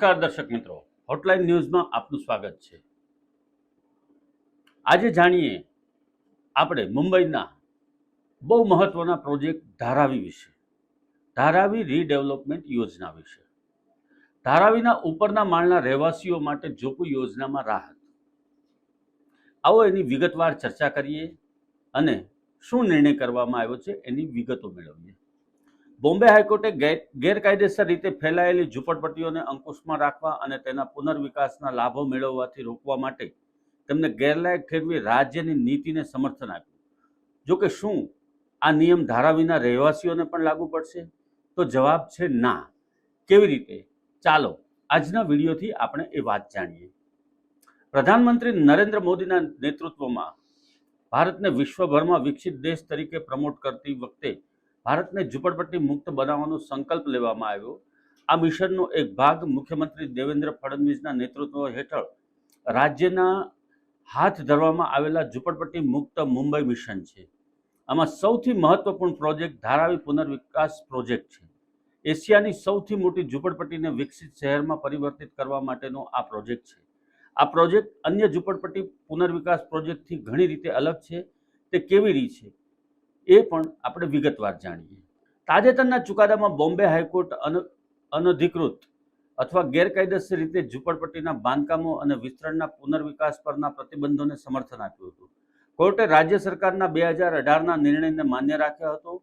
નમસ્કાર દર્શક મિત્રો, હોટલાઇન ન્યૂઝમાં આપનું સ્વાગત છે। આજે જાણીએ આપણે મુંબઈના બહુ મહત્વના પ્રોજેક્ટ ધારાવી વિશે, ધારાવી રીડેવલપમેન્ટ યોજના વિશે। ધારાવીના ઉપરના માળના રહેવાસીઓ માટે જોપુ યોજનામાં રાહત, આવો એની વિગતવાર ચર્ચા કરીએ અને શું નિર્ણય કરવામાં આવ્યો છે એની વિગતો મેળવીએ। બોમ્બે હાઈકોર્ટે ગેરકાયદેસર રીતે ફેલાયેલી ઝૂંપડપટ્ટીઓને અંકુશમાં રાખવા અને તેના પુનર્વિકાસના લાભો મેળવવાથી રોકવા માટે તેમને ગેરલાયક ઠેરવી રાજ્યની નીતિને સમર્થન આપ્યું। જો કે શું આ નિયમ ધારાવીના રહેવાસીઓને પણ લાગુ પડશે? તો જવાબ છે ના। કેવી રીતે? ચાલો આજના વિડીયોથી આપણે એ વાત જાણીએ। પ્રધાનમંત્રી નરેન્દ્ર મોદીના નેતૃત્વમાં ભારતને વિશ્વભરમાં વિકસિત દેશ તરીકે પ્રમોટ કરતી વખતે ભારતને ઝૂંપડપટ્ટી મુક્ત બનાવવાનો સંકલ્પ લેવામાં આવ્યો। આ મિશનનો એક ભાગ મુખ્યમંત્રી દેવેન્દ્ર ફડણવીસના નેતૃત્વ હેઠળ રાજ્યના હાથ ધરવામાં આવેલા ઝૂંપડપટ્ટી મુક્ત મુંબઈ મિશન છે। આમાં સૌથી મહત્વપૂર્ણ પ્રોજેક્ટ ધારાવી પુનર્વિકાસ પ્રોજેક્ટ છે। એશિયાની સૌથી મોટી ઝૂંપડપટ્ટીને વિકસિત શહેરમાં પરિવર્તિત કરવા માટેનો આ પ્રોજેક્ટ છે। આ પ્રોજેક્ટ અન્ય ઝૂંપડપટ્ટી પુનર્વિકાસ પ્રોજેક્ટથી ઘણી રીતે અલગ છે। તે કેવી રીતે છે એ પણ આપણે વિગતવાર જાણીએ। તાજેતરના ચુકાદામાં બોમ્બે હાઈકોર્ટ અનધિકૃત અથવા ગેરકાયદેસર રીતે ઝૂંપડપટ્ટીના બાંધકામો અને વિસ્તરણના પુનર્વિકાસ પરના પ્રતિબંધોને સમર્થન આપ્યું હતું। કોર્ટે રાજ્ય સરકારના 2018ના નિર્ણયને માન્ય રાખ્યો હતો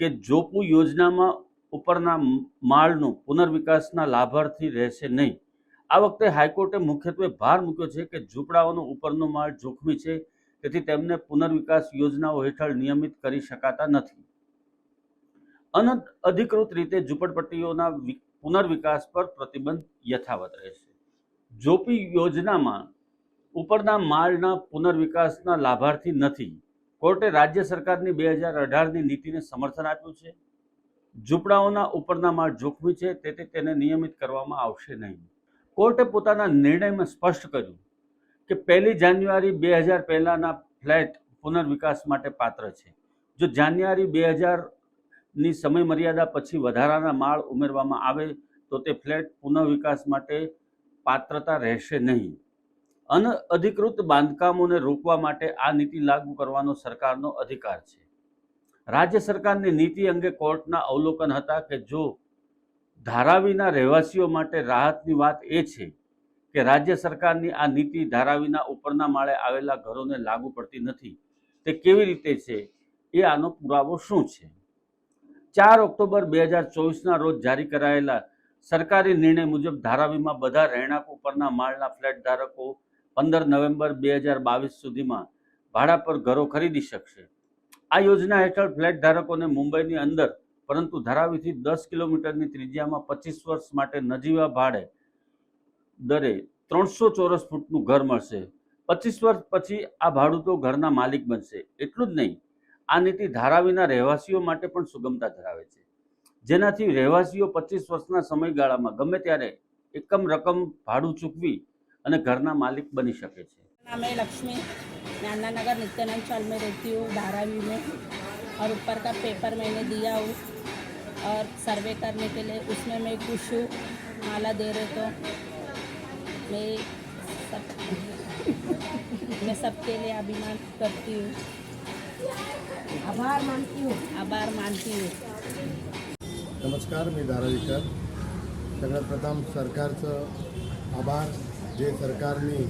કે જોપુ યોજનામાં ઉપરના માળનું પુનર્વિકાસના લાભાર્થી રહેશે નહીં। આ વખતે હાઈકોર્ટે મુખ્યત્વે ભાર મૂક્યો છે કે ઝૂંપડાઓનો ઉપરનો માળ જોખમી છે, તેથી તેમને પુનર્વિકાસ યોજનાઓ હેઠળ નિયમિત કરી શકાતા નથી। અનઅધિકૃત રીતે ઝૂંપડપટ્ટીઓના પુનર્વિકાસ પર પ્રતિબંધ યથાવત રહેશે। જોપી યોજનામાં ઉપરના માળના પુનર્વિકાસના લાભાર્થી નથી। કોર્ટે રાજ્ય સરકારની 2018ની નીતિને સમર્થન આપ્યું છે। ઝૂંપડાઓના ઉપરના માળ જોખમી છે, તેથી તેને નિયમિત કરવામાં આવશે નહીં। કોર્ટે પોતાના નિર્ણયમાં સ્પષ્ટ કર્યું કે 1 જાન્યુઆરી 2000 પહેલાના ફ્લેટ પુનર્વિકાસ માટે પાત્ર છે। જો જાન્યુઆરી 2000ની સમય મર્યાદા પછી વધારાના માળ ઉમેરવામાં આવે તો તે ફ્લેટ પુનર્વિકાસ માટે પાત્રતા રહેશે નહીં। અનઅધિકૃત બાંધકામોને રોકવા માટે આ નીતિ લાગુ કરવાનો સરકારનો અધિકાર છે। રાજ્ય સરકારની નીતિ અંગે કોર્ટના અવલોકન હતા કે જો ધારાવીના રહેવાસીઓ માટે રાહતની વાત એ છે કે રાજ્ય સરકારની આ નીતિ ધારાવીના ઉપરના માળે આવેલા ઘરોને લાગુ પડતી નથી। તે કેવી રીતે છે એ આનો પુરાવો શું છે? 4 ઓક્ટોબર 2024ના રોજ જારી કરાયેલા સરકારી નિર્ણય મુજબ ધારાવીમાં બધા રહેણાંક ઉપરના માળના ફ્લેટ ધારકો 15 નવેમ્બર 2022 સુધીમાં ભાડા પર ઘરો ખરીદી શકશે। આ યોજના હેઠળ ફ્લેટ ધારકોને મુંબઈની અંદર પરંતુ ધારાવીથી 10 કિલોમીટરની ત્રિજ્યામાં 25 વર્ષ માટે નજીવા ભાડે દરે 300 ચોરસ ફૂટનું ઘર મળશે। 25 વર્ષ પછી આ ભાડૂતો ઘરના માલિક બનશે। એટલું જ નહીં, આ નીતિ ધારાવીના રહેવાસીઓ માટે પણ સુગમતા ધરાવે છે, જેનાથી રહેવાસીઓ 25 વર્ષના સમયગાળામાં ગમે ત્યારે એકમ રકમ ભાડું ચૂકવી અને ઘરના માલિક બની શકે છે। नाम है लक्ष्मी, मैं अन्ना नगर नित्यानंद चाल में रहती हूँ धारावी में, और ऊपर का पेपर मैंने दिया हूँ और सर्वे करने के लिए उसमें मैं खुश हूँ। माला दे रहे तो मैं सबके लिए अभिमान करती हूँ, आभार मानती हूँ। नमस्कार, मी धारावीकर। सगळ्यात प्रथम सरकारचं आभार जे सरकारने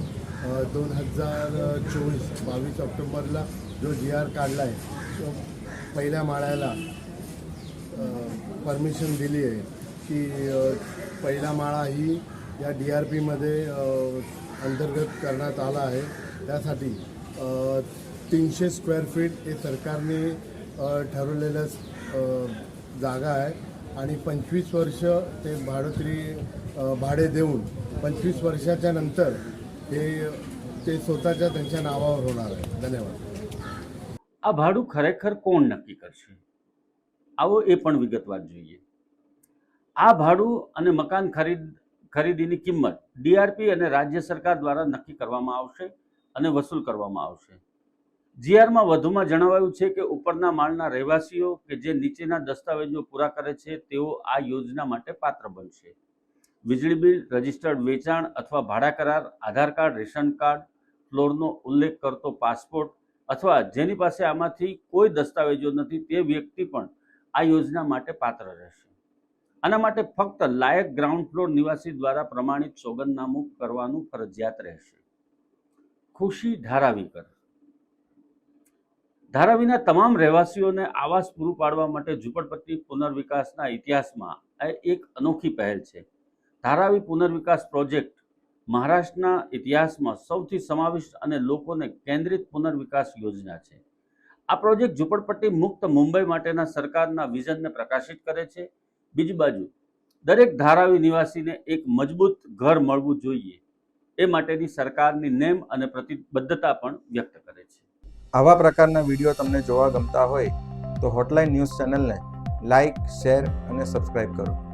2024-22 ऑक्टोबरला जो GR काढला आहे तो पहिल्या माळ्याला परमिशन दिली आहे की पहिला माळा ही या DRPमध्ये अंतर्गत करण्यात आला आहे। त्यासाठी 300 स्क्वेअर फीट हे सरकारने ठरवलेलं जागा आहे आणि 25 वर्ष ते भाडे देऊन 25 वर्षाच्या नंतर ते स्वतःच्या त्यांच्या नावावर होणार आहे। धन्यवाद। આ ભાડું ખરેખર કોણ નક્કી કરશે? આવો એ પણ વિગતવાર જોઈએ। આ ભાડું અને મકાન ખરીદીની કિંમત DRP અને રાજ્ય સરકાર દ્વારા નક્કી કરવામાં આવશે અને વસૂલ કરવામાં આવશે। GRમાં વધુમાં જણાવાયું છે કે ઉપરના માળના રહેવાસીઓ કે જે નીચેના દસ્તાવેજો પૂરા કરે છે તેઓ આ યોજના માટે પાત્ર બનશે। વીજળી બિલ, રજિસ્ટર્ડ વેચાણ અથવા ભાડા કરાર, આધાર કાર્ડ, રેશન કાર્ડ, ફ્લોરનો ઉલ્લેખ કરતો પાસપોર્ટ અથવા જેની પાસે આમાંથી કોઈ દસ્તાવેજો નથી તે વ્યક્તિ પણ આ યોજના માટે પાત્ર રહેશે. આના માટે ફક્ત લાયક ગ્રાઉન્ડ ફ્લોર નિવાસી દ્વારા પ્રમાણિત સોગંદનામું કરવાનું ફરજિયાત રહેશે. ખુશી ધારાવીકર. ધારાવીના તમામ રહેવાસીઓને આવાસ પૂરું પાડવા માટે ઝૂંપડપટ્ટી પુનર્વિકાસના ઇતિહાસમાં આ એક અનોખી પહેલ છે. ધારાવી પુનર્વિકાસ પ્રોજેક્ટ મહારાષ્ટ્રના ઇતિહાસમાં સૌથી સમાવિષ્ટ અને લોકોને કેન્દ્રિત પુનર્વિકાસ યોજના છે. આ પ્રોજેક્ટ ઝૂંપડપટ્ટી મુક્ત મુંબઈ માટેના સરકારના વિઝનને પ્રકાશિત કરે છે. બીજી બાજુ દરેક ધારાવી નિવાસીને એક મજબૂત ઘર મળવું જોઈએ એ માટેની સરકારની નેમ અને પ્રતિબદ્ધતા પણ વ્યક્ત કરે છે. આવા પ્રકારના વિડીયો તમને જોવા ગમતા હોય તો હોટલાઇન ન્યૂઝ ચેનલને લાઇક, શેર અને સબસ્ક્રાઇબ કરો.